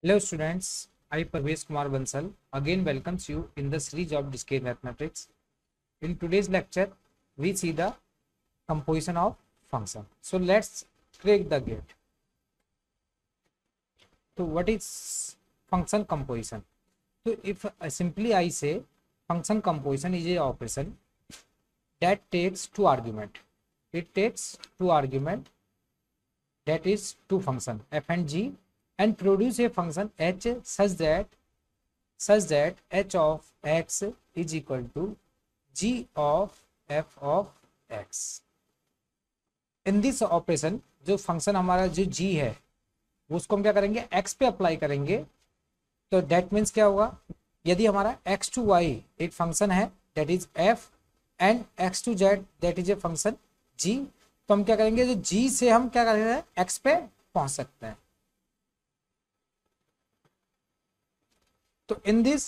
Hello students, I Parvesh Kumar Bansal again welcomes you in the series of Discrete Mathematics. In today's lecture, we see the composition of function. So let's crack the gate. So what is function composition? So if simply I say function composition is a operation that takes two argument. It takes two argument, that is two function f and g, and produce a function h such that h of x is equal to g of f of x. In this operation जो function हमारा जो g है उसको हम क्या करेंगे x पे apply करेंगे. तो दैट मीन्स क्या होगा, यदि हमारा x टू y एक फंक्शन है that is f and x to z that is a function g, तो हम क्या करेंगे जो g से हम क्या करेंगे x पे पहुंच सकते हैं. तो in this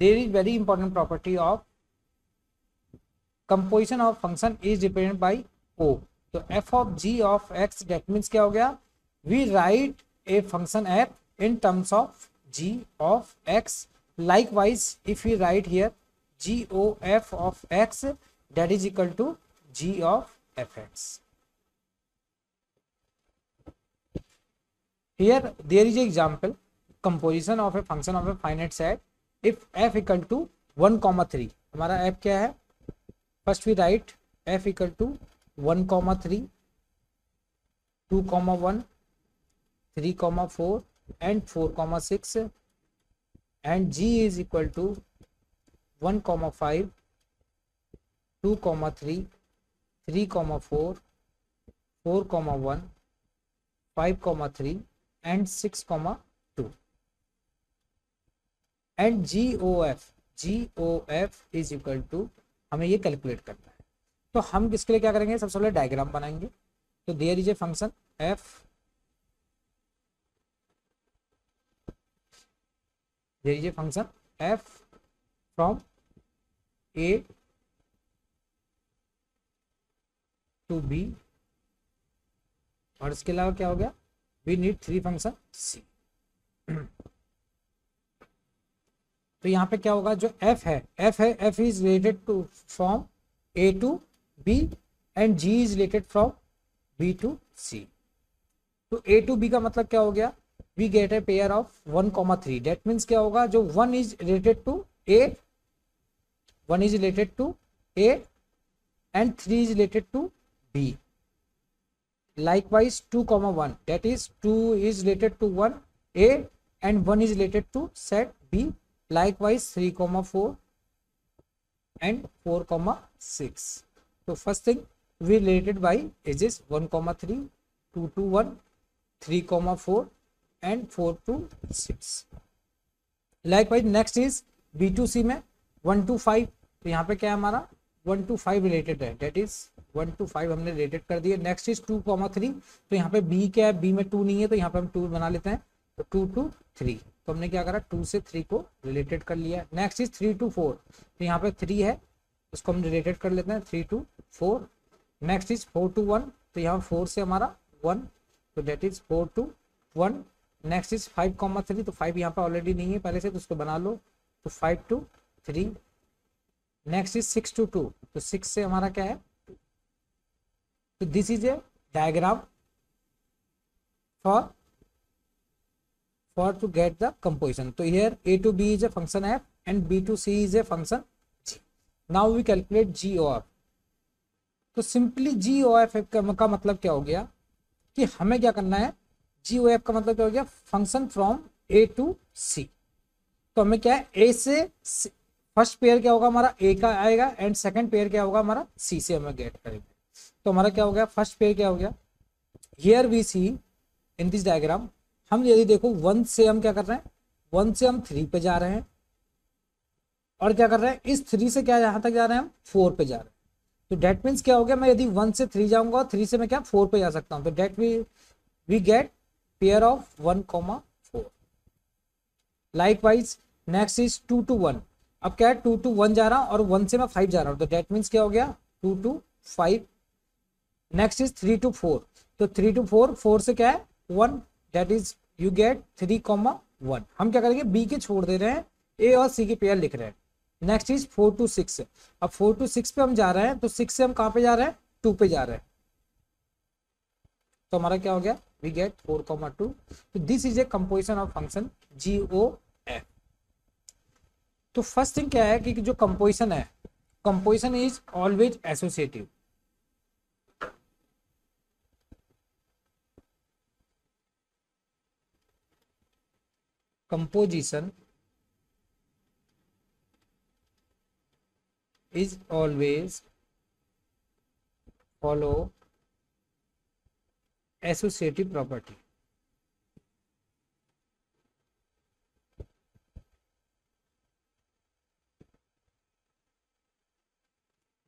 there is very important property of composition of function is dependent by o. तो f of g of x that means क्या हो गया, we write a function f in terms of g of x. Likewise if we write here g o f of x that is equal to g of fx. Here there is an example composition of a function of a finite set if f equal to 1,3. हमारा f क्या है, first we write f equal to 1,3, 2,1, 3,4 and 4,6 and g is equal to 1,5, 2,3, 3,4, 4,1, 5,3 and 6,2 and G O F is equal to हमें ये calculate करना है. तो हम किसके लिए क्या करेंगे, सबसे पहले डायग्राम बनाएंगे. तो there is a function f, there is a function f from a to b, और इसके अलावा क्या हो गया, we need three function c. तो यहाँ पे क्या होगा, जो f है f is related to from a to b and g is related from b to c. तो a टू b का मतलब क्या हो गया, we get a pair of 1,3. That means क्या होगा, जो 1 is related to a, 1 is related to a and 3 is related to b. Likewise 2,1 that is 2 is related to 1 a and 1 is related to set b. Likewise 3,4 and 4,6. So first thing we related by edges 1,3, 2 to 1, 3,4 and 4 to 6. Likewise next is b to c में 1 to 5. तो यहाँ पे क्या है हमारा 1 to 5 related है, that is 1 to 5 हमने related कर दिया. Next is 2,3. तो यहाँ पे b क्या है, b में 2 नहीं है तो यहाँ पे हम 2 बना लेते हैं. तो 2 to 3, तो हमने क्या करा 2 से 3 को रिलेटेड कर लिया. Next is 3 to 4. तो यहाँ पे 3 है उसको हम रिलेटेड कर लेते हैं 3 to 4. Next is 4 to 1. तो यहाँ 4 से हमारा 1, तो that is 4 to 1. Next is 5,3. तो 5 यहाँ पे ऑलरेडी नहीं है पहले से, तो उसको बना लो. तो 5 to 3. Next is 6 to 2. तो 6 से हमारा क्या है, तो this is A diagram for to get the composition. So here a to b is a function f and b to c is a function g. Now we calculate g o f. तो simply g o f का मतलब क्या हो गया कि हमें क्या करना है, g o f का मतलब क्या हो गया, function from a to c. तो हमें क्या है, a से फर्स्ट पेयर क्या होगा हमारा a का आएगा एंड सेकंड पेयर क्या होगा हमारा c से हमें गेट करेंगे. तो हमारा क्या हो गया, फर्स्ट पेयर क्या हो गया, here we see in this diagram. हम यदि देखो 1 से हम क्या कर रहे हैं, 1 से हम 3 पे जा रहे हैं और क्या कर रहे हैं, इस 3 से क्या यहां तक जा रहे हैं, हम 4 पे जा रहे हैं. तो डेट मीन्स क्या हो गया, मैं यदि 1 से 3 जाऊंगा 3 से मैं क्या 4 पे जा सकता हूं. तो that we get pair of 1,4. Likewise next is 2 to 1. अब क्या है 2 to 1 जा रहा हूं और 1 से मैं 5 जा रहा हूं. तो डेट मीन्स क्या हो गया 2 to 5. Next is 3 to 4. तो 3 to 4, 4 से क्या है 1, that is यू गेट 3,1। हम क्या करेंगे, बी के छोड़ दे रहे हैं, ए और सी के पेयर लिख रहे हैं। Next is 4 to 6। अब 4 to 6 पे हम जा रहे हैं, तो 6 से हम कहाँ पे जा रहे हैं, 2 पे जा रहे हैं। तो हमारा क्या हो गया, वी गेट 4,2। तो this is a composition of function g O f. तो फर्स्ट थिंग क्या है कि जो कंपोजिशन है, कंपोजिशन इज ऑलवेज एसोसिएटिव। कंपोजिशन is always follow associative property.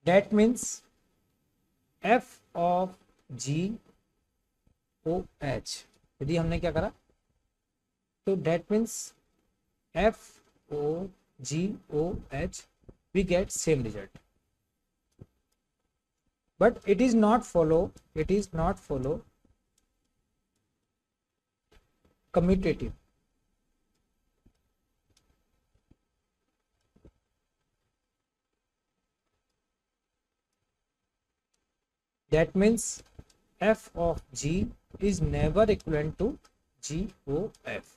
That means f of g o h, यदि हमने क्या करा, तो that means f o g o h we get same result, but it is not follow commutative. That means f of g is never equivalent to g o f,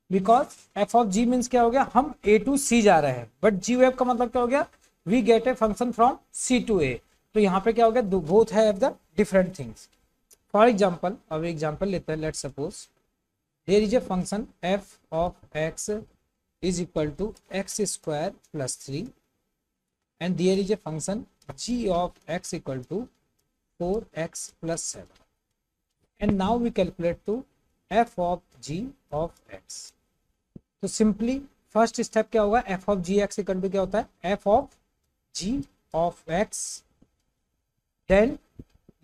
because f of g means क्या हो गया, हम ए to सी जा रहे हैं, but ji O F का मतलब क्या हो गया, we get a function from C to A. तो यहाँ पे क्या हो गया, both have the different things. For example, अब एग्जाम्पल लेते हैं, let suppose there is a function F of x is equal to X square plus 3 and there is a function G of x equal to 4x plus 7, and now we calculate to f of g of x. तो simply first step क्या होगा, f of g x equal to क्या होता है, f of g of x, then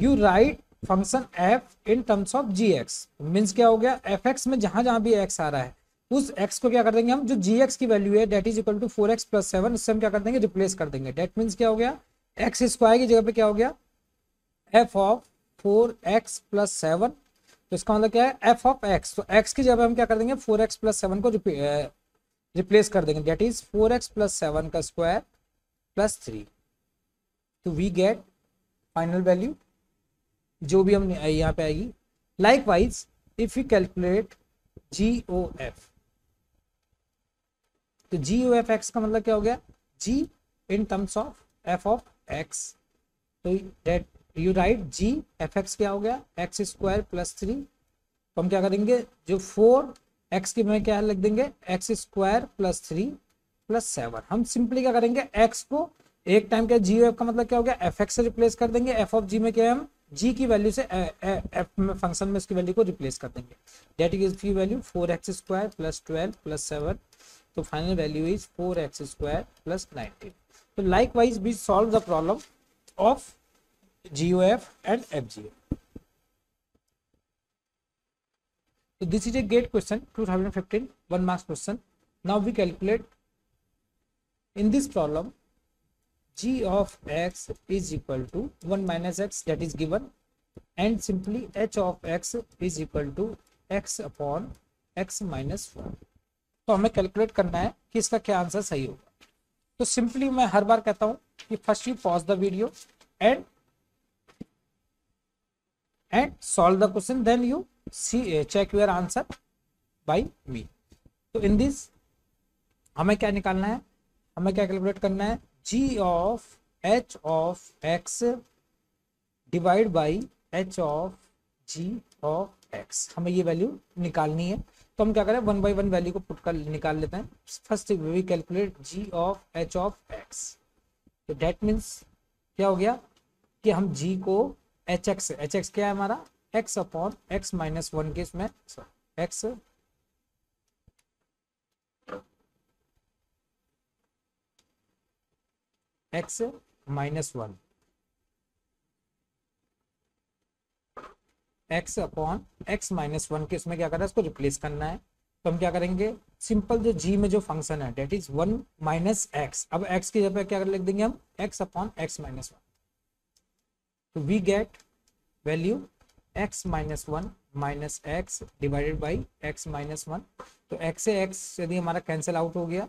you write function f in terms of gx, means क्या हो गया, fx में जहां जहां भी x आ रहा है उस x को क्या कर देंगे हम, जो gx की वैल्यू है that is equal to 4x plus 7, उससे हम क्या कर देंगे, रिप्लेस कर देंगे। डेट मीन्स क्या हो गया, एक्स स्क्वायर की जगह पे क्या हो गया, f ऑफ 4x प्लस 7। तो इसका मतलब क्या है, f ऑफ x, तो x की जगह हम क्या कर देंगे, 4x प्लस 7 को रिप्लेस कर देंगे, डेट इज 4x प्लस 7 का स्क्वायर प्लस 3। तो वी गेट फाइनल वैल्यू जो भी हम यहाँ पे आएगी। Likewise if you calculate g O f, तो जी ओ एफ एक्स का मतलब क्या हो गया, g in terms of f of x, तो that you write g f x क्या हो गया, एक्स स्क्वायर प्लस 3। तो हम क्या करेंगे, जो 4x की में क्या लिख देंगे, एक्स स्क्वायर प्लस 3 प्लस 7। हम सिंपली क्या करेंगे, x को एक टाइम क्या, जी का मतलब क्या हो गया, एफ एक्स से रिप्लेस कर देंगे, एफ ऑफ जी में क्या हम जी की वैल्यू से एफ में फंक्शन में उसकी वैल्यू को रिप्लेस कर देंगे। डेट इज की value 4x square plus 12 plus 7, तो final value is 4x square plus 19। तो likewise we solve the problem of GOF and FGF. So this is a GATE question 2015 1 marks question. Now we calculate in this problem g of x is equal to 1 minus x, that is given, and simply h of x is equal to x upon x minus 1. तो हमें calculate करना है कि इसका क्या answer सही होगा। तो सिंपली मैं हर बार कहता हूँ कि first you pause the video and solve the question, then you see check your answer by me. तो in this हमें क्या निकालना है, हमें क्या कैलकुलेट करना है, g of h of x divide by h of g of x, हमें ये वैल्यू निकालनी है। तो हम क्या करें, 1 by 1 वैल्यू को पुट कर निकाल लेते हैं। First we calculate g of h of x, तो डेट मीन्स क्या हो गया कि हम g को एच एक्स क्या है हमारा, x अपॉन x माइनस 1 के इसमें x minus 1 x upon x minus 1 के इसमें क्या करना है, इसको रिप्लेस करना है। तो हम क्या करेंगे, सिंपल जो g में जो फंक्शन है डेट इज 1 माइनस x, अब x की जगह क्या लिख देंगे हम, x अपॉन x माइनस 1। तो we get value x minus 1 minus x divided by x minus one. तो एक्स से एक्स यदि हमारा कैंसिल आउट हो गया,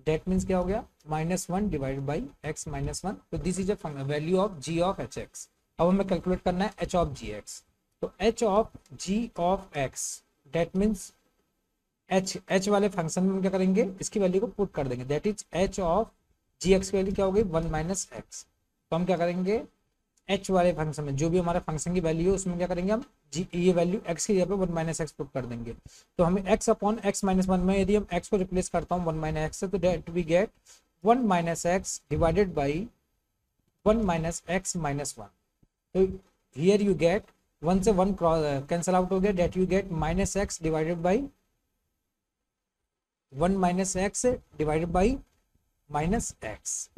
डेट मीन्स क्या हो गया, minus one divided by x minus one. तो this is a value of ji of H X. अब हमें कैलकुलेट करना है एच ऑफ जी एक्स। तो H of ji of X that means H वाले फंक्शन में हम क्या करेंगे, इसकी वैल्यू को पुट कर देंगे, that is H of ji x की वैल्यू क्या हो गई, वन माइनस एक्स। तो हम क्या करेंगे, एच वाले फंक्शन में जो भी हमारा फंक्शन की वैल्यू है उसमें क्या करेंगे हम जी, ये वैल्यू एक्स की जगह पे वन माइनस एक्स पुट कर देंगे। तो हमें x upon x minus one में यदि हम एक्स को रिप्लेस करता हूँ वन माइनस एक्स से, तो that we get one minus x divided by one minus x minus one. तो हियर यू गेट वन से वन कैंसल आउट हो गया, that you get minus x divided by one minus x divided by minus x.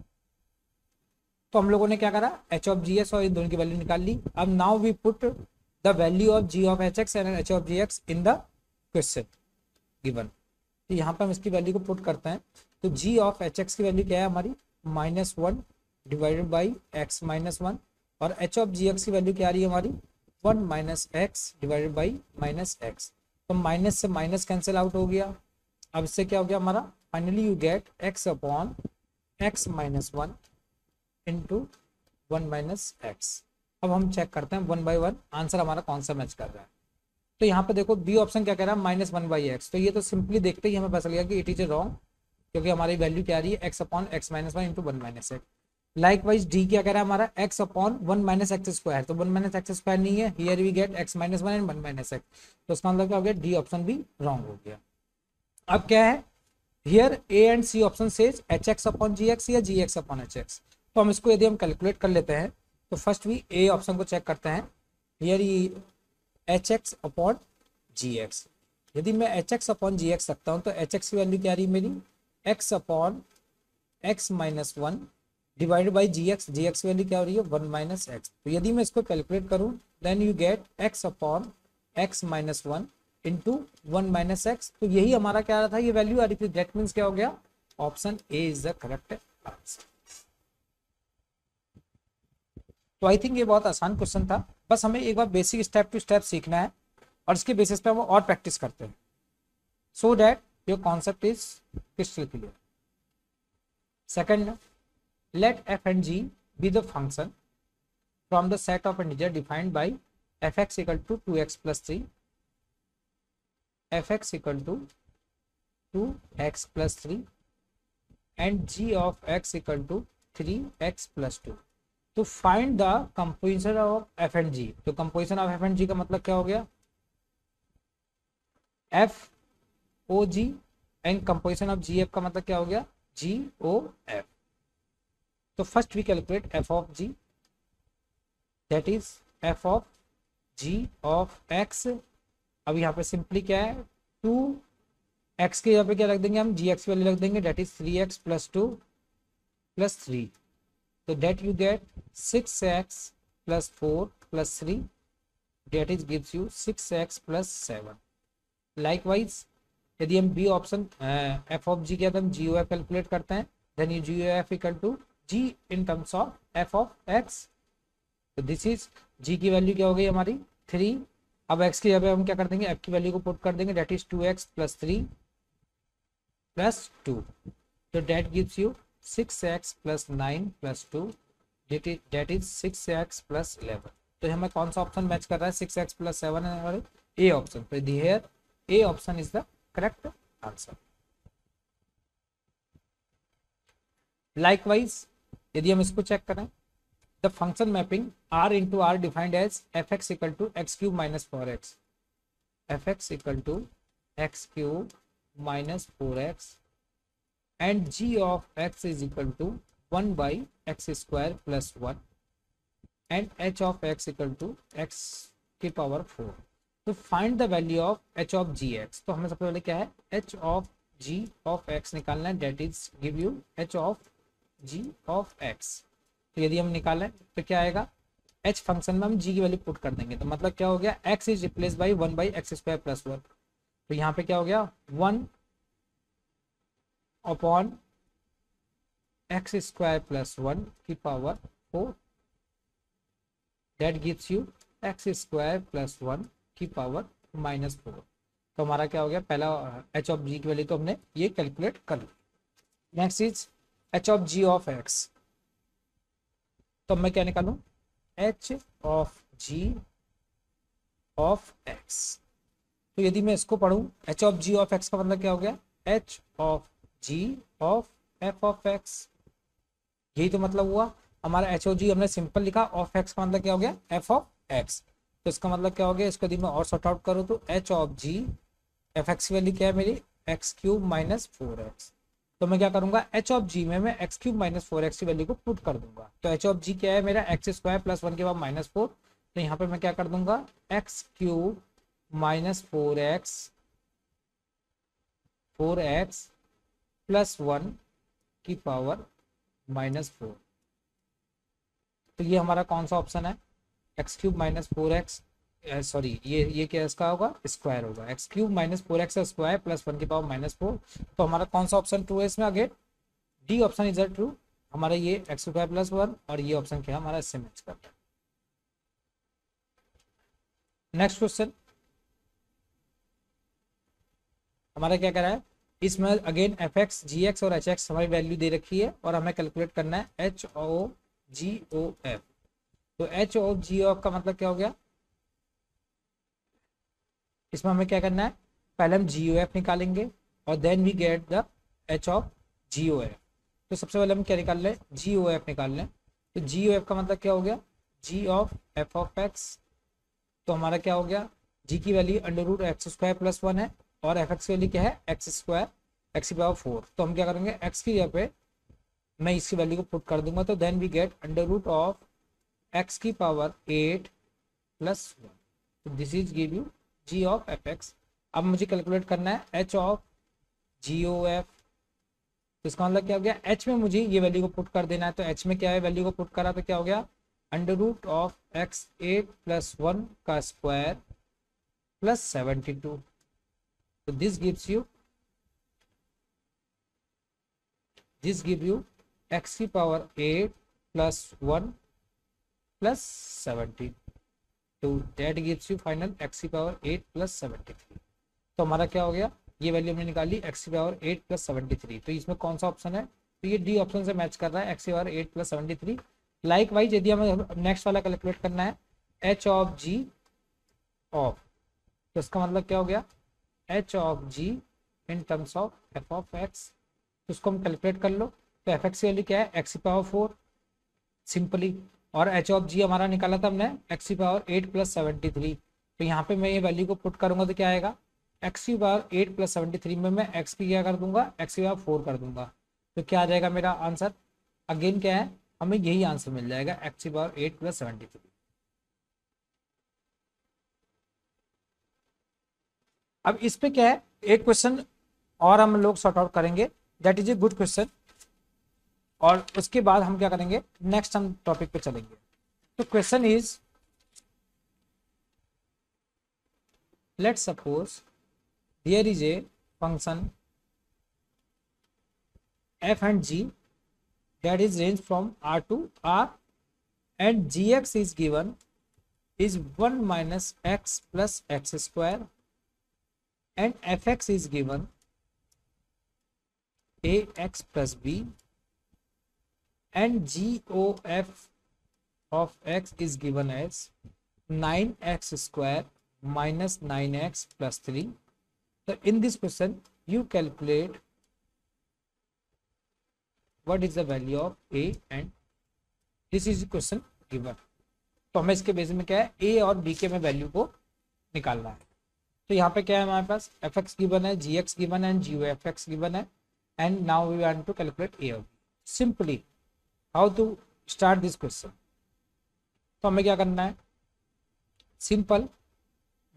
तो हम लोगों ने क्या करा, एच ऑफ जी एक्स और इन दोनों की वैल्यू निकाल ली। अब now we put the value of ji of H x and h of ji x in the question given. तो यहाँ पर हम इसकी वैल्यू को पुट करते हैं। तो जी ऑफ एच एक्स की वैल्यू क्या है हमारी, minus one divided by x minus one. और एच ऑफ जी एक्स की वैल्यू क्या आ रही है हमारी, one minus x divided by minus x. तो माइनस से माइनस कैंसिल आउट हो गया। अब इससे क्या हो गया हमारा, finally you get x upon x minus one into one minus x. अब हम चेक करते हैं वन बाई वन आंसर हमारा कौन सा मैच कर रहा है। तो यहाँ पे देखो बी ऑप्शन क्या कह रहा है, माइनस वन बाई एक्स। तो ये तो सिंपली देखते ही हमें पता चल गया कि इट इज रॉन्ग, क्योंकि हमारी वैल्यू क्या आ रही है, x upon x minus one into one minus x. Likewise d क्या कह रहा है हमारा, x upon one minus x square. तो वन माइनस एक्स स्क्वायर नहीं है, here we get x minus one and one minus x. तो उसका मतलब क्या हो गया, डी ऑप्शन भी रॉन्ग हो गया। अब क्या है, here A and C option says h x upon g x या g x upon h x. तो हम इसको यदि हम कैलकुलेट कर लेते हैं, तो फर्स्ट भी ए ऑप्शन को चेक करते हैं। Here h x upon g x, यदि मैं h x upon g x रखता हूँ तो एच एक्स की वैल्यू क्या आ रही है मेरी, x upon x minus one divided by g x की वैल्यू क्या हो रही है, वन माइनस एक्स। तो यदि मैं इसको कैलकुलेट करूँ then you get x upon x minus one into one minus x. तो यही हमारा क्या आ रहा था, ये वैल्यू आ रही थी, दैट मीन्स क्या हो गया, option A is the correct answer. तो आई थिंक ये बहुत आसान क्वेश्चन था, बस हमें एक बार बेसिक स्टेप टू स्टेप सीखना है और इसके बेसिस पे हम और प्रैक्टिस करते हैं, so that your concept is crystal clear. Second, let f and g be the function from the set of integer defined by fx equal to 2x plus 3, fx equal to 2x plus 3 and g of x equal to 3x plus 2 to find the composition of f and g। तो composition of f and g का मतलब क्या हो गया, f o g and composition of g f का मतलब क्या हो गया, g o f। तो first we calculate f of g, that is f of ji of x. अब यहाँ पे सिंपली क्या है, टू एक्स के यहाँ पे क्या रख देंगे हम, जी एक्स वैल्यू रख देंगे, that is three X plus two plus three. तो that you get six X plus four plus three, that is gives you six X plus seven. Likewise यदि हम B option F of G के हम G ओ F calculate करते हैं, then you G O F equal to g in terms of f of x। तो this is g की value क्या हो गई हमारी 3। अब x की जगह हम क्या कर देंगे, f की वैल्यू को पुट कर देंगे, that is 2x plus 3 plus 2। तो that gives you 6x plus 9 plus 2, that is 6x plus 11। तो हमें कौन सा ऑप्शन मैच कर रहा है, 6x प्लस 7 है हमारे ए ऑप्शन। तो here A option is the correct answer. Likewise यदि हम इसको चेक करें, the function mapping r into R defined as f x equal to x cube minus four x, f x equal to x cube minus four x and g of x is equal to one by x square plus one and h of x equal to x की power four. तो find the value of h of ji x. तो हमें सबसे पहले क्या है, H of ji of x निकालना है, that is give you h of g of x। तो यदि हम निकालें तो क्या आएगा, h फंक्शन में हम g की वैल्यू पुट कर देंगे, तो मतलब क्या हो गया, x is replace by one by x square plus one. तो यहाँ पे क्या हो गया, one upon X square plus one की power four, that gives you X square plus one की पावर -4। तो हमारा क्या हो गया, पहला एच ऑफ जी की वैल्यू तो हमने ये कैलकुलेट कर ली। Next is H of ji of x. तो मैं क्या निकालूं, H of ji of x. तो यदि मैं इसको पढ़ूं, H of ji of X का मतलब क्या हो गया, H of ji of F of X. यही तो मतलब हुआ हमारा। एच ओ जी हमने सिंपल लिखा, ऑफ एक्स का मतलब क्या हो गया, एफ ऑफ एक्स। तो इसका मतलब क्या हो गया, इसको यदि मैं और सॉर्ट आउट करूँ तो H of g f x की वैल्यू क्या है मेरी, एक्स क्यूब -4x। तो मैं क्या करूंगा, एच ऑफ जी में मैं एक्स क्यूब -4x की वैल्यू को पुट कर दूंगा। तो एच ऑफ जी क्या है मेरा, एक्स स्क्वायर प्लस 1 के बाद -4। तो यहाँ पे मैं क्या कर दूंगा, एक्स क्यूब -4x प्लस 1 की पावर -4। तो ये हमारा कौन सा ऑप्शन है, एक्स क्यूब -4x, सॉरी ये क्या इसका होगा, स्क्वायर होगा, x cube -4x square plus 1 की पावर -4। तो हमारा कौन सा ऑप्शन ट्रू है इसमें, आगे डी ऑप्शन इज ट्रू। हमारा ये एक्स स्क्वायर प्लस 1 और ये ऑप्शन क्या है हमारा, इससे मैच करता है। नेक्स्ट क्वेश्चन हमारा क्या कह रहा है, इसमें अगेन एफ एक्स जी एक्स और एच एक्स हमारी वैल्यू दे रखी है और हमें कैलकुलेट करना है एच ओ जी ओ एफ। तो एच ओ जी ओ एफ का मतलब क्या हो गया, इसमें हमें क्या करना है, पहले हम जी ओ एफ निकालेंगे और then we get the h of g O f. तो सबसे पहले हम क्या निकाल लें, जी ओ एफ निकाल लें। तो जी ओ एफ का मतलब क्या हो गया, जी ऑफ एफ ऑफ एक्स। तो हमारा क्या हो गया, जी की वैल्यू √x² प्लस 1 है और एफ एक्स की वैल्यू क्या है, एक्स स्क्वायर एक्स की पावर 4। तो हम क्या करेंगे, एक्स की जगह पे मैं इसकी वैल्यू को पुट कर दूंगा। तो देन वी गेट √x की पावर 8 प्लस 1। तो this is give you g of f x. अब मुझे कैलकुलेट करना है H of g O f. तो इसका मतलब क्या हो गया, एच में मुझे ये वैल्यू को पुट कर देना है। तो एच में क्या है, वैल्यू को पुट करा तो क्या हो गया, √x8 प्लस 1 का स्क्वायर प्लस 72। तो दिस गिव्स यू x की पावर 8 प्लस 1 प्लस 70। तो that gives you final x की पावर 8 प्लस 73। तो हमारा क्या हो गया, ये वैल्यू हमने निकाली x की पावर 8 प्लस 73। तो इसमें कौन सा ऑप्शन है, तो ये डी ऑप्शन से मैच कर रहा है, x की पावर 8 प्लस 73। लाइक वाइज यदि हमें नेक्स्ट वाला कैलकुलेट करना है एच ऑफ जी ऑफ, तो इसका मतलब क्या हो गया, H of g in terms of F of x. तो उसको हम कैलकुलेट कर लो। तो एफ एक्स की वैल्यू क्या है, एक्स की पावर 4 सिंपली, और एच ऑफ जी हमारा निकाला था हमने एक्स की पावर 8 प्लस 73। तो यहाँ पे मैं ये वैल्यू को पुट करूंगा तो क्या आएगा, एक्स की पावर 8 प्लस 73 में मैं एक्स की क्या कर दूंगा, एक्स की पावर 4 कर दूंगा। तो क्या आ जाएगा मेरा आंसर, अगेन क्या है, हमें यही आंसर मिल जाएगा, एक्स की पावर 8 प्लस 73। अब इस पे क्या है, एक क्वेश्चन और हम लोग सॉर्ट आउट करेंगे, that is a good question. और उसके बाद हम क्या करेंगे, नेक्स्ट हम टॉपिक पे चलेंगे। तो question is, let's suppose there is a function f and g that is range from r to r and gx is given is 1 minus x plus x square and fx is given ax plus b and gof of x is given as 9x square minus 9x plus 3. So in this question you calculate what is the value of a and this is the question given. तो हमें इसके basis में क्या है, a और b के में value को निकालना है। तो यहाँ पे क्या है हमारे पास, एफ एक्स गिवन है, जी एक्स गिवन है and g f x given है and now we want to calculate a और b. Simply how to start this question, तो हमें क्या करना है, सिंपल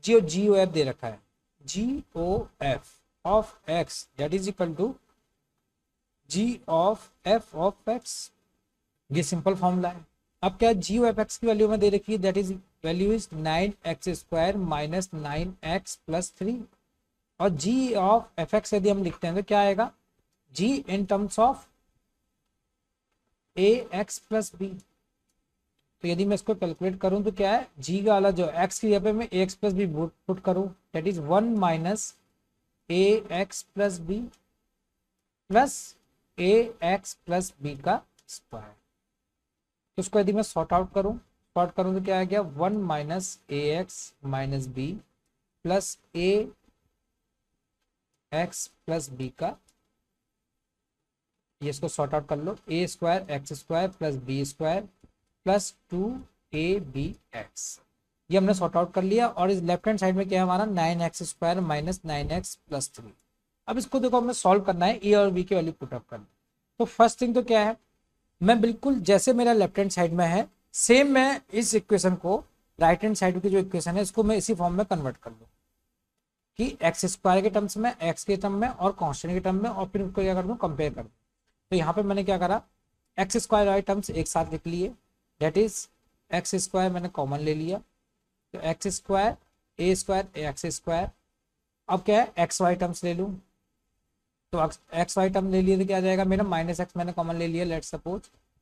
जी ओ एफ दे रखा है, g O f of x that is equal to g of F of x. ये सिंपल फॉर्मूला है। अब क्या जी एफ एक्स की वैल्यू में दे रखी है, that is value is 9x square minus 9x plus 3। और जी ऑफ एफ एक्स यदि हम लिखते हैं तो क्या आएगा, g in terms of a x plus b. तो यदि मैं इसको कैलकुलेट करूं तो क्या है, जी का वाला जो एक्स की जगह पे मैं एक्स प्लस बी पुट करूं, that is 1 minus a x plus b plus a x plus b का स्क्वायर। तो उसको यदि मैं सॉर्ट करूं तो क्या आ गया, 1 minus a x minus b plus a x plus b का, ये इसको सॉर्ट आउट कर लो, a square x square plus b square plus 2ab x, ये हमने सॉर्ट आउट कर लिया। और इस लेफ्ट हैंड साइड में क्या है हमारा, 9x square minus 9x plus 3। अब इसको देखो हमें सॉल्व करना है, ए और बी की वैल्यू पुटअप करना। तो फर्स्ट थिंग तो क्या है, मैं बिल्कुल जैसे मेरा लेफ्ट हैंड साइड में है सेम मैं इस इक्वेशन को राइट हैंड साइड की जो इक्वेशन है इसको मैं इसी फॉर्म में कन्वर्ट कर लूँ कि एक्स स्क्वायर के टर्म्स में, एक्स के टर्म में और कांस्टेंट के टर्म में, और फिर उसको क्या कर दूँ, कंपेयर कर दूँ। तो यहाँ पे मैंने क्या करा, एक्स स्क्वायर वाले टर्म्स एक साथ लिख लिए, दैट इज एक्स स्क्वायर मैंने कॉमन ले लिया, तो एक्स स्क्वायर ए स्क्वायर एक्स स्क्वायर। अब क्या है, एक्स वाई टर्म्स ले लूँ, तो एक्स वाई टर्म ले लिए तो क्या आ जाएगा मेरा, माइनस एक्स मैंने कॉमन ले लिया, लेट सपोज,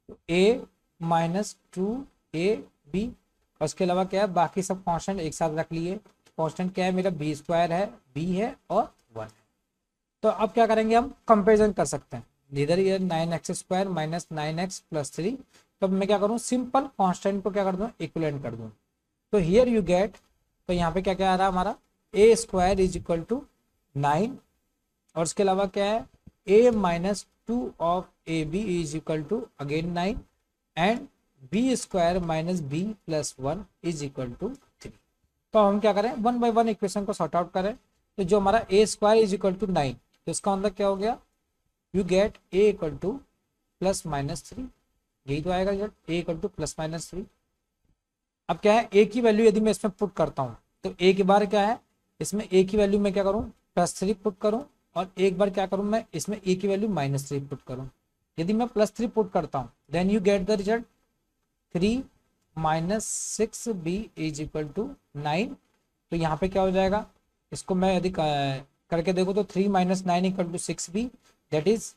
तो ए माइनस 2ab, और उसके अलावा क्या है, बाकी सब कांस्टेंट एक साथ रख लिए। कांस्टेंट क्या है मेरा, बी स्क्वायर है, बी है और 1 है। तो अब क्या करेंगे, हम कंपेरिजन कर सकते हैं, इधर ये 9x square minus 9x plus 3। तो मैं क्या करूँ, सिंपल कांस्टेंट को क्या कर दूँ, इक्विवेलेंट कर दूँ। तो हियर यू गेट, तो यहाँ पे क्या क्या आ रहा है हमारा, a square is equal to 9, और उसके अलावा क्या है, a minus 2 of a b is equal to again 9, and b square minus b plus 1 is equal to 3। तो हम क्या करें, 1 बाई 1 इक्वेशन को सॉर्ट आउट करें। तो जो हमारा a square is equal to 9, तो इसका मतलब क्या हो गया, you get a equal to plus minus 3, यही तो आएगा result, A equal to plus minus 3। अब क्या है, ए की वैल्यू यदि मैं इसमें पुट करता हूँ तो एक बार क्या है, इसमें ए की वैल्यू मैं क्या करूँ, +3 पुट करूँ, और एक बार क्या करूँ मैं इसमें ए की वैल्यू -3 पुट करूँ। यदि मैं +3 पुट करता हूँ then you get the result 3 minus 6b is equal to 9। तो यहाँ पे क्या हो जाएगा, इसको मैं यदि करके देखो तो 3 minus 9 equal to 6b, that is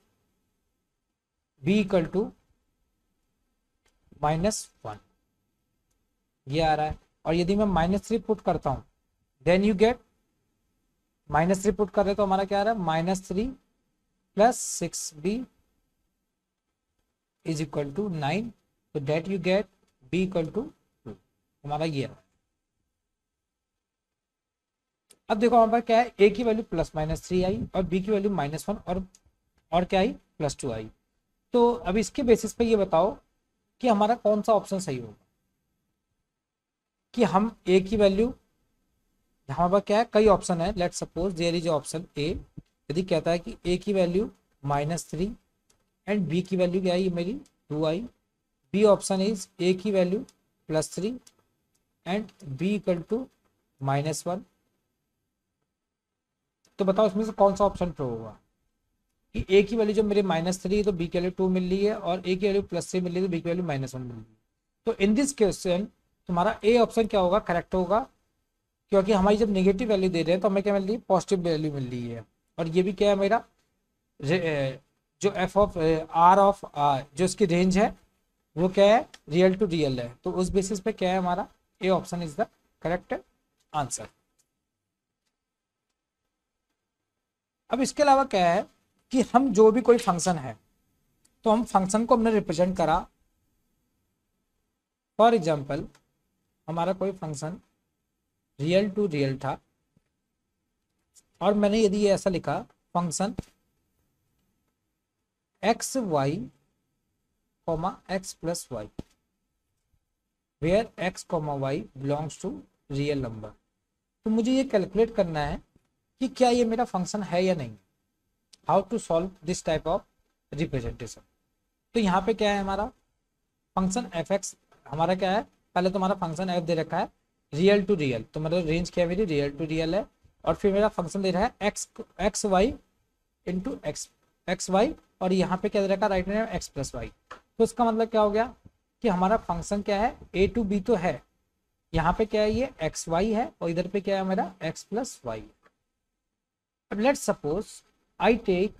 b equal to -1, ये आ रहा है। और यदि मैं -3 पुट करता हूँ देन यू गेट, -3 पुट कर रहे तो हमारा क्या आ रहा है, -3 plus 6b is equal to 9, तो that you get b equal to 2, हमारा ये है। अब देखो हमारे पास क्या है, a की वैल्यू +-3 आई और b की वैल्यू -1 और क्या आई, +2 आई। तो अब इसके बेसिस पे ये बताओ कि हमारा कौन सा ऑप्शन सही होगा, कि हम a की वैल्यू, हमारे पास क्या है, कई ऑप्शन है, let suppose there is option A, यदि कहता है कि a की वैल्यू -3 एंड b की वैल्यू क्या आई मेरी 2 आई, बी ऑप्शन इज a की वैल्यू +3 एंड b इक्वल टू -1। तो बताओ इसमें से कौन सा ऑप्शन ट्रू होगा, कि a की वैल्यू जब मेरे -3 है तो b की वैल्यू 2 मिल रही है, और a की वैल्यू +3 मिल रही है तो b की वैल्यू -1 मिल रही है। तो इन दिस क्वेश्चन तुम्हारा ए ऑप्शन क्या होगा, करेक्ट होगा, क्योंकि हमारी जब नेगेटिव वैल्यू दे रहे हैं तो हमें क्या मिल रही है, पॉजिटिव वैल्यू मिल रही है। और ये भी क्या है मेरा, जो एफ ऑफ आर ऑफ जो इसकी रेंज है वो क्या है, रियल टू रियल है। तो उस बेसिस पे क्या है हमारा, ए option is the correct answer. अब इसके अलावा क्या है कि हम जो भी कोई फंक्शन है तो हम फंक्शन को हमने रिप्रेजेंट करा, फॉर एग्जाम्पल हमारा कोई फंक्शन रियल टू रियल था, और मैंने यदि ये ऐसा लिखा, function x y comma x plus y where x comma y belongs to real number. तो मुझे ये कैलकुलेट करना है कि क्या ये मेरा फंक्शन है या नहीं, how to solve this type of representation. तो यहाँ पे क्या है हमारा फंक्शन एफ एक्स, हमारा क्या है, पहले तो हमारा फंक्शन एफ दे रखा है रियल टू रियल, तो मतलब रेंज क्या है मेरी, रियल टू रियल है, और फिर मेरा फंक्शन दे रहा है x y into x y, और यहाँ पे क्या दे रखा है, right hand x plus y. तो इसका मतलब क्या हो गया कि हमारा फंक्शन क्या है, ए टू बी तो है, यहाँ पे क्या है, ये एक्स वाई है, और इधर पे क्या है हमारा एक्स प्लस वाई। अब let's suppose I take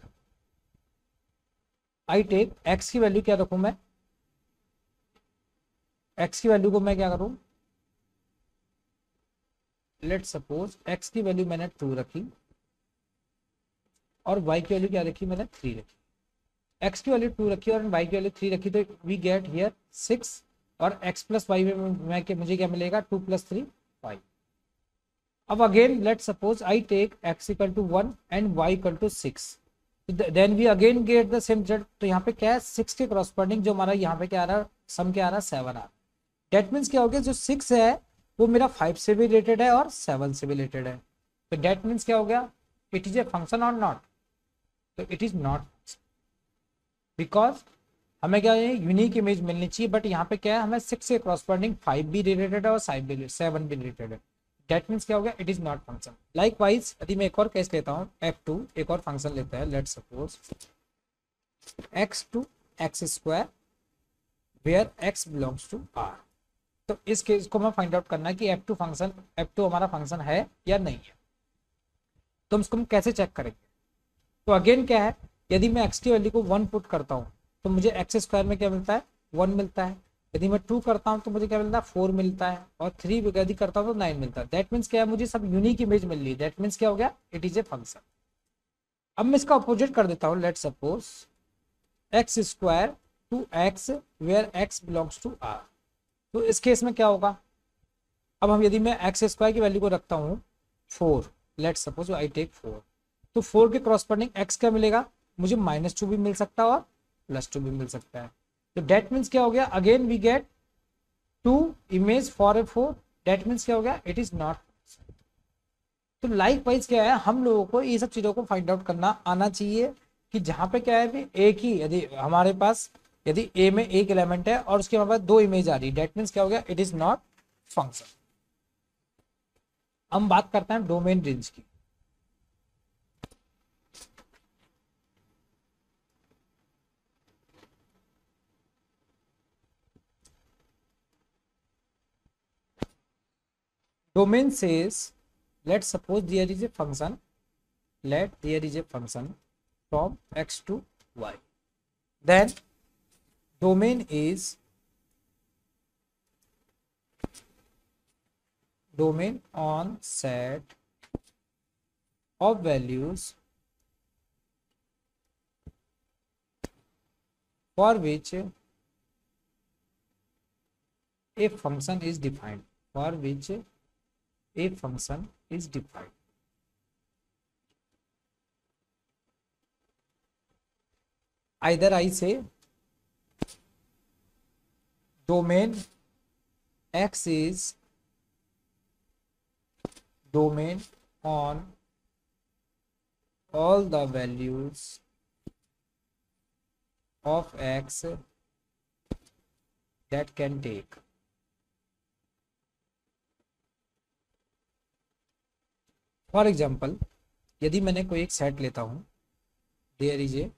x की वैल्यू क्या रखूं मैं, एक्स की वैल्यू को मैं क्या करूं, लेट सपोज एक्स की वैल्यू मैंने 2 रखी और वाई की वैल्यू क्या रखी, मैंने 3 रखी। एक्स की वैल्यू 2 रखी और वाई की वैल्यू 3 रखी, तो वी गेट हियर 6 और एक्स प्लस वाई में मुझे क्या मिलेगा, 2 + 3 5। अब again let suppose I take x = 1 and y = 6, then we again get the same result. तो यहाँ पे क्या है, 6 के करस्पॉन्डिंग जो हमारा यहाँ पे क्या आ रहा है, सम क्या आ रहा है, 7 आ रहा है। डेट मीन्स क्या हो गया, जो 6 है वो मेरा 5 से भी रिलेटेड है और 7 से भी रिलेटेड है। तो डेट मीन्स क्या हो गया, इट इज ए फंक्शन और नॉट, तो इट इज नॉट, बिकॉज हमें क्या है, यूनिक इमेज मिलनी चाहिए, बट यहाँ पे क्या है, हमें 6 के करस्पॉन्डिंग 5 भी रिलेटेड है और 7 भी रिलेटेड है। डेट मीन्स क्या हो गया, it is not function. Like wise यदि मैं एक और केस लेता हूँ, f2 एक और फंक्शन लेता है, let suppose x2 x² where x belongs to r। तो इस केस को मैं फाइंड आउट करना है कि f2 हमारा फंक्शन है या नहीं है। तो इसको हम कैसे चेक करेंगे, तो अगेन क्या है, यदि मैं x की वैल्यू को 1 पुट करता हूँ तो मुझे x² में क्या मिलता है, 1 मिलता है। यदि मैं 2 करता हूँ तो मुझे क्या मिलता है, 4 मिलता है, और 3 यदि करता हूँ तो 9 मिलता है। दैट मीन्स क्या है, मुझे सब यूनिक इमेज मिल रही है। दैट मीन्स क्या हो गया, इट इज ए फंक्शन। अब मैं इसका अपोजिट कर देता हूँ, let suppose x² to x where x belongs to r। तो इस केस में क्या होगा, अब हम यदि मैं x² की वैल्यू को रखता हूँ 4, लेट सपोज आई टेक 4, तो 4 के क्रॉसपॉन्डिंग x क्या मिलेगा, मुझे -2 भी मिल सकता है और +2 भी मिल सकता है। तो डेट मीन्स क्या हो गया, again we get 2 image for a 4। That means क्या हो गया, इट इज नॉट। तो लाइक वाइज क्या है, हम लोगों को ये सब चीजों को फाइंड आउट करना आना चाहिए कि जहां पे क्या है भी एक ही, यदि हमारे पास यदि ए में एक एलिमेंट है और उसके हमारे पास 2 इमेज आ रही, डेट मीन्स क्या हो गया, इट इज नॉट फंक्शन। हम बात करते हैं डोमेन रेंज की। Domain says, let's suppose there is a function, from x to y. Then domain is domain on set of values for which a function is defined. Either I say domain x is domain on all the values of x that can take. For example, यदि मैंने कोई एक set लेता हूं, there is a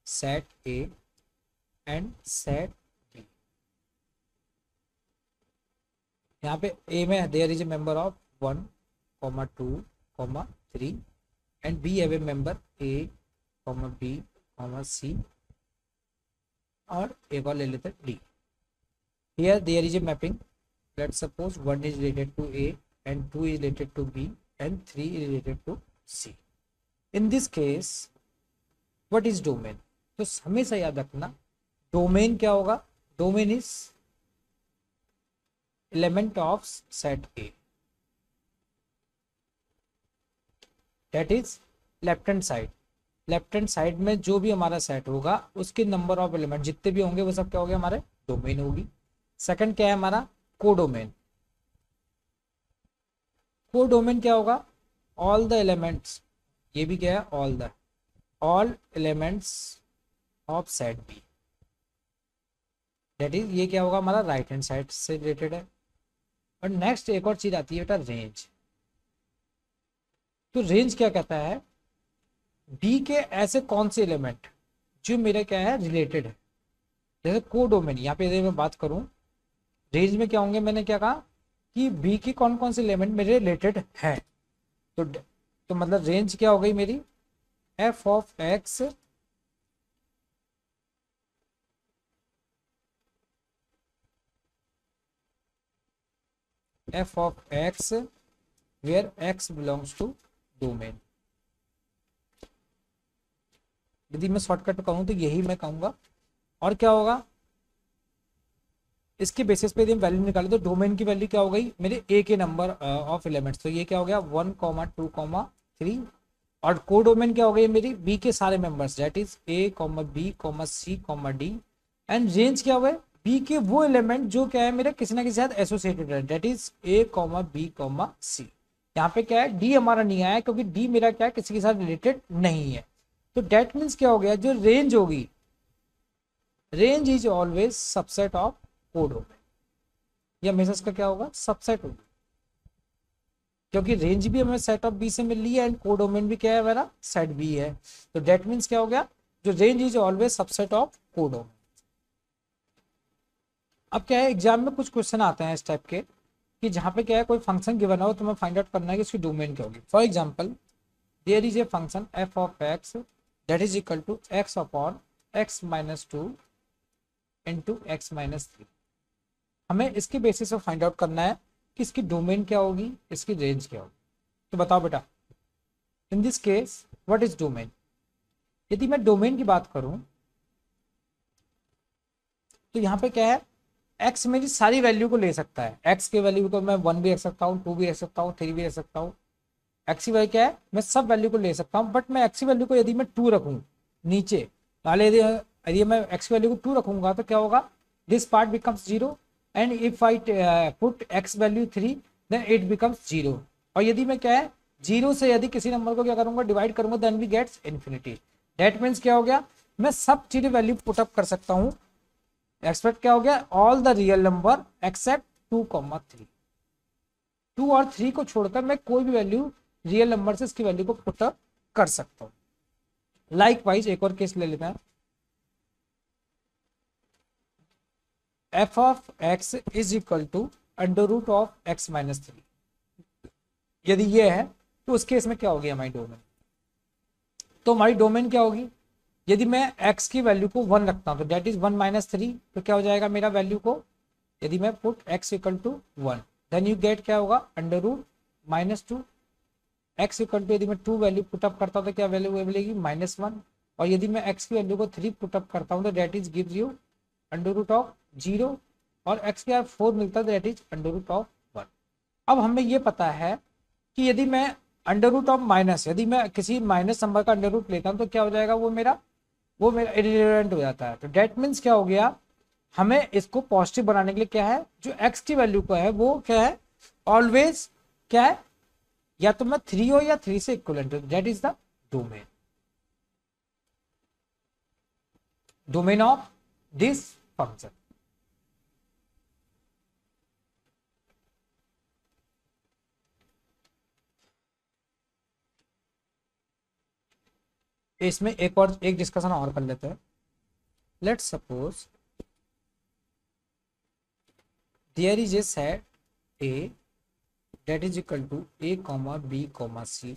set a and set b. यहाँ पे a में there is a member of 1, 2, 3 and b have a member a, B, c, और एक और ले लेते हैं d. Here there is a mapping, let's suppose 1 is related to a and 2 is related to B and 3 is related to C. In this case, what is domain? तो हमेशा याद रखना, डोमेन क्या होगा, domain is element of set A, that is left hand side. Left hand side में जो भी हमारा सेट होगा उसके नंबर ऑफ एलिमेंट जितने भी होंगे वो सब क्या हो गया, हमारे डोमेन होगी। सेकंड क्या है हमारा, कोडोमेन। कोडोमेन क्या होगा, ऑल द एलिमेंट्स, ये भी क्या है, all elements of set B, that is ये क्या होगा, हमारा राइट हैंड साइड से रिलेटेड है। और नेक्स्ट एक और चीज आती है बेटा, रेंज। तो रेंज क्या कहता है, बी के ऐसे कौन से एलिमेंट जो मेरे क्या है, रिलेटेड है। जैसे कोडोमेन, यहाँ पे यदि मैं बात करूं, रेंज में क्या होंगे, मैंने क्या कहा कि बी की कौन कौन से एलिमेंट मेरे रिलेटेड है। तो मतलब रेंज क्या हो गई मेरी, f of x f of x where x belongs to domain. यदि मैं शॉर्टकट कहूँ तो यही मैं कहूँगा। और क्या होगा, इसके बेसिस पे यदि हम वैल्यू निकालें तो डोमेन की वैल्यू क्या हो गई मेरे ए के नंबर ऑफ एलिमेंट्स, तो ये क्या हो गया 1,2,3। और को डोमेन क्या हो गई मेरी बी के सारे members that is A B C D. And range क्या हुआ बी के वो एलिमेंट जो क्या है मेरे किसी ना किसी साथ एसोसिएटेड है that is A B C. यहाँ पे क्या है डी हमारा नहीं आया क्योंकि डी मेरा क्या है किसी के साथ रिलेटेड नहीं है। तो डेट मीन्स क्या हो गया जो रेंज होगी, range is always subset of को डोमेन। या हमेशा इसका क्या होगा सबसेट होगा, क्योंकि रेंज भी हमें सेट ऑफ बी से मिल रही है एंड को डोमेन भी क्या है मेरा सेट बी है। तो डेट मीन्स क्या हो गया जो range is always subset of को डोमेन। अब क्या है एग्जाम में कुछ क्वेश्चन आते हैं इस टाइप के कि जहां पे क्या है कोई फंक्शन गिवन हो तो हमें फाइंड आउट करना है कि उसकी डोमेन क्या होगी। For example there is a function F of x that is equal to x upon x minus 2 into x minus 3। हमें इसके बेसिस पे फाइंड आउट करना है कि इसकी डोमेन क्या होगी, इसकी रेंज क्या होगी। तो बताओ बेटा in this case what is domain. यदि मैं डोमेन की बात करूं तो यहाँ पे क्या है एक्स मेरी सारी वैल्यू को ले सकता है। एक्स के वैल्यू को मैं 1 भी रख सकता हूँ, 2 भी रख सकता हूँ, 3 भी रख सकता हूँ। एक्स की वैल्यू क्या है मैं सब वैल्यू को ले सकता हूँ, बट मैं एक्स की वैल्यू को यदि मैं 2 रखूँ नीचे पहले यदि मैं एक्स की वैल्यू को 2 रखूंगा तो क्या होगा this part becomes 0 and if I put x value 3 then it becomes 0। और यदि मैं क्या है 0 से यदि किसी नंबर को क्या करूंगा डिवाइड करूंगा then we gets infinity. That means क्या हो गया मैं सब चीजें वैल्यू पुट अप कर सकता हूँ। एक्सपेक्ट क्या हो गया all the real number except 2,3। 2 और 3 को छोड़कर मैं कोई भी वैल्यू रियल नंबर से इसकी वैल्यू को पुट अप कर सकता हूँ। लाइक वाइज एक और केस ले लेते हैं। F of x is equal to under root of x minus 3। यदि ये है तो उस केस में क्या होगी हमारी डोमेन। तो हमारी डोमेन क्या होगी यदि मैं x की वैल्यू को 1 रखता हूं तो दैट इज 1 माइनस 3। तो क्या हो जाएगा मेरा वैल्यू को यदि मैं put x equal to 1 then you get क्या होगा under root minus 2। X equal to यदि मैं 2 वैल्यू पुटअप करता हूँ तो क्या वैल्यू मिलेगी -1। और यदि मैं x की वैल्यू को 3 पुटअप करता हूँ तो that is gives you under root of 0। और x के 4 मिलता है that is under root of 1। अब हमें ये पता है कि यदि मैं अंडर रूट ऑफ माइनस यदि मैं किसी माइनस नंबर का अंडर रूट लेता हूँ तो क्या हो जाएगा वो मेरा इररिलेवेंट हो जाता है। तो डेट मीन्स क्या हो गया हमें इसको पॉजिटिव बनाने के लिए क्या है जो x की वैल्यू का है वो क्या है ऑलवेज क्या है या तो मैं 3 हो या 3 से इक्वलेंट हो। That is the domain of this function. इसमें एक डिस्कशन और कर लेते हैं। Let's suppose there is a set A that is equal to a comma b comma c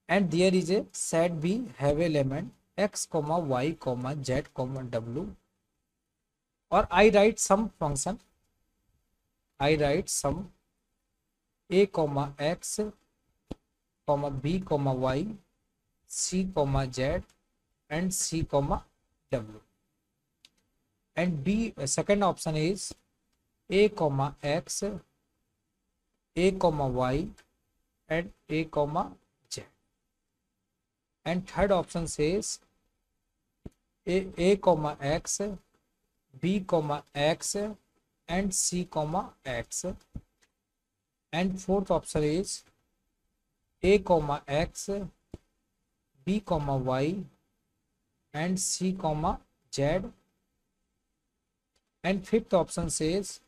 and there is a set b have element x comma y comma z comma w or I write some function I write some a comma x comma b comma y c comma z and c comma w and b second option is a comma x a comma y and a comma z and third option says a comma x b comma x and c comma x and fourth option is a comma x b comma y and c comma z and fifth option says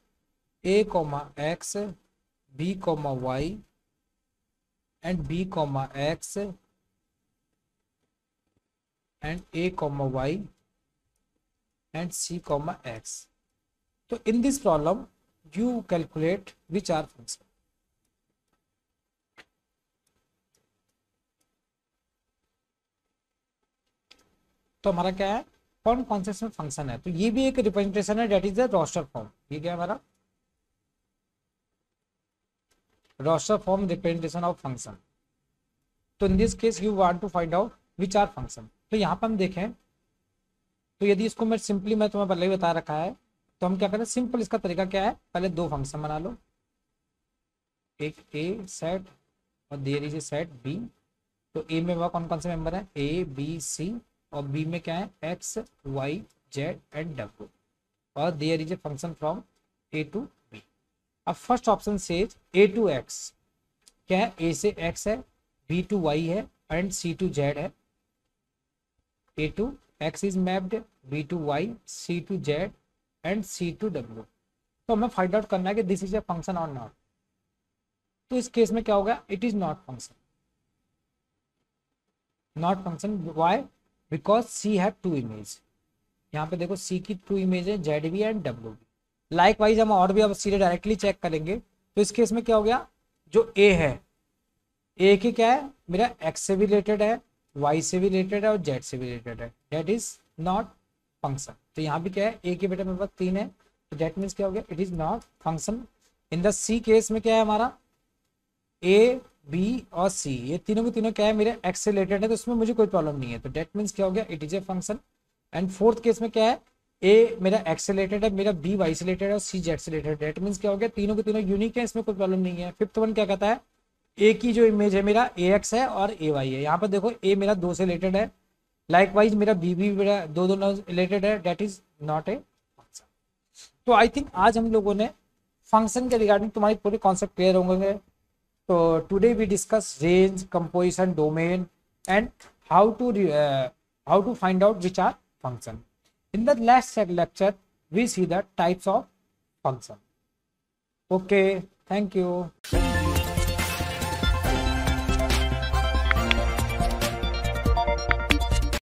a comma x b comma y and b comma x and a comma y and c comma x. So in this problem you calculate which are function. तो हमारा क्या है कौन कौन से इसमें function है। तो ये भी एक रिप्रेजेंटेशन है that is the roster form. ये क्या है हमारा roster form representation of function. तो in this case you want to find out which are function. तो यहाँ पर हम देखें तो यदि इसको मैं सिंपली, मैं तुम्हें पहले ही बता रखा है, तो हम क्या करें, सिंपल इसका तरीका क्या है, पहले दो फंक्शन बना लो, एक ए सेट और there is a set B. तो ए में वह कौन कौन से मेंबर है, ए बी सी, और बी में क्या है, एक्स वाई जेड एंड डब्ल्यू, और there is a function from a to b. अब first option says a to x, क्या है, ए से एक्स है, बी टू वाई है एंड सी टू जेड है। A to x is mapped, b to y, c to z and c to डब्ल्यू। तो हमें फाइंड आउट करना है कि दिस इज ए फंक्शन और नॉट। तो इस केस में क्या होगा, it is not function, not function. Why, because C have two image. यहाँ पे देखो सी की टू इमेज है, जेड भी एंड डब्ल्यू भी। लाइक वाइज हम और भी अब सीधे डायरेक्टली चेक करेंगे। तो इस केस में क्या हो गया, जो ए है, ए की क्या है, मेरा एक्स से भी रिलेटेड है, वाई से भी रिलेटेड है और जेड से भी रिलेटेड है, दैट इज नॉट फंक्शन। तो यहाँ भी क्या है, ए के बेटे मेरे पास 3 है, तो दैट मीन्स क्या हो गया, it is not function. In the C case में क्या है, हमारा ए बी और सी, ये तीनों के तीनों क्या है, मेरे एक्स से रिलेटेड है, तो इसमें मुझे कोई प्रॉब्लम नहीं है, तो दैट मीन्स क्या हो गया, it is a function. And fourth case में क्या है, ए मेरा एक्स से रिलेटेड है, मेरा बी वाई से रिलेटेड है और सी जेड से रिलेटेड है, दैट मीन्स क्या हो गया, तीनों के तीनों यूनिक है, इसमें कोई प्रॉब्लम नहीं है। फिफ्थ वन क्या कहता है, ए की जो इमेज है मेरा ए एक्स है और ए वाई है। यहाँ पर देखो ए मेरा 2 से रिलेटेड है, लाइक वाइज मेरा बी भी मेरा दो रिलेटेड है, that is not a function. तो आई थिंक आज हम लोगों ने फंक्शन के रिगार्डिंग तुम्हारी पूरे कॉन्सेप्ट क्लियर होंगे। तो today we discuss range, composition, domain and how to find out which are function. In the last lecture, we see the types of function. Okay, thank you.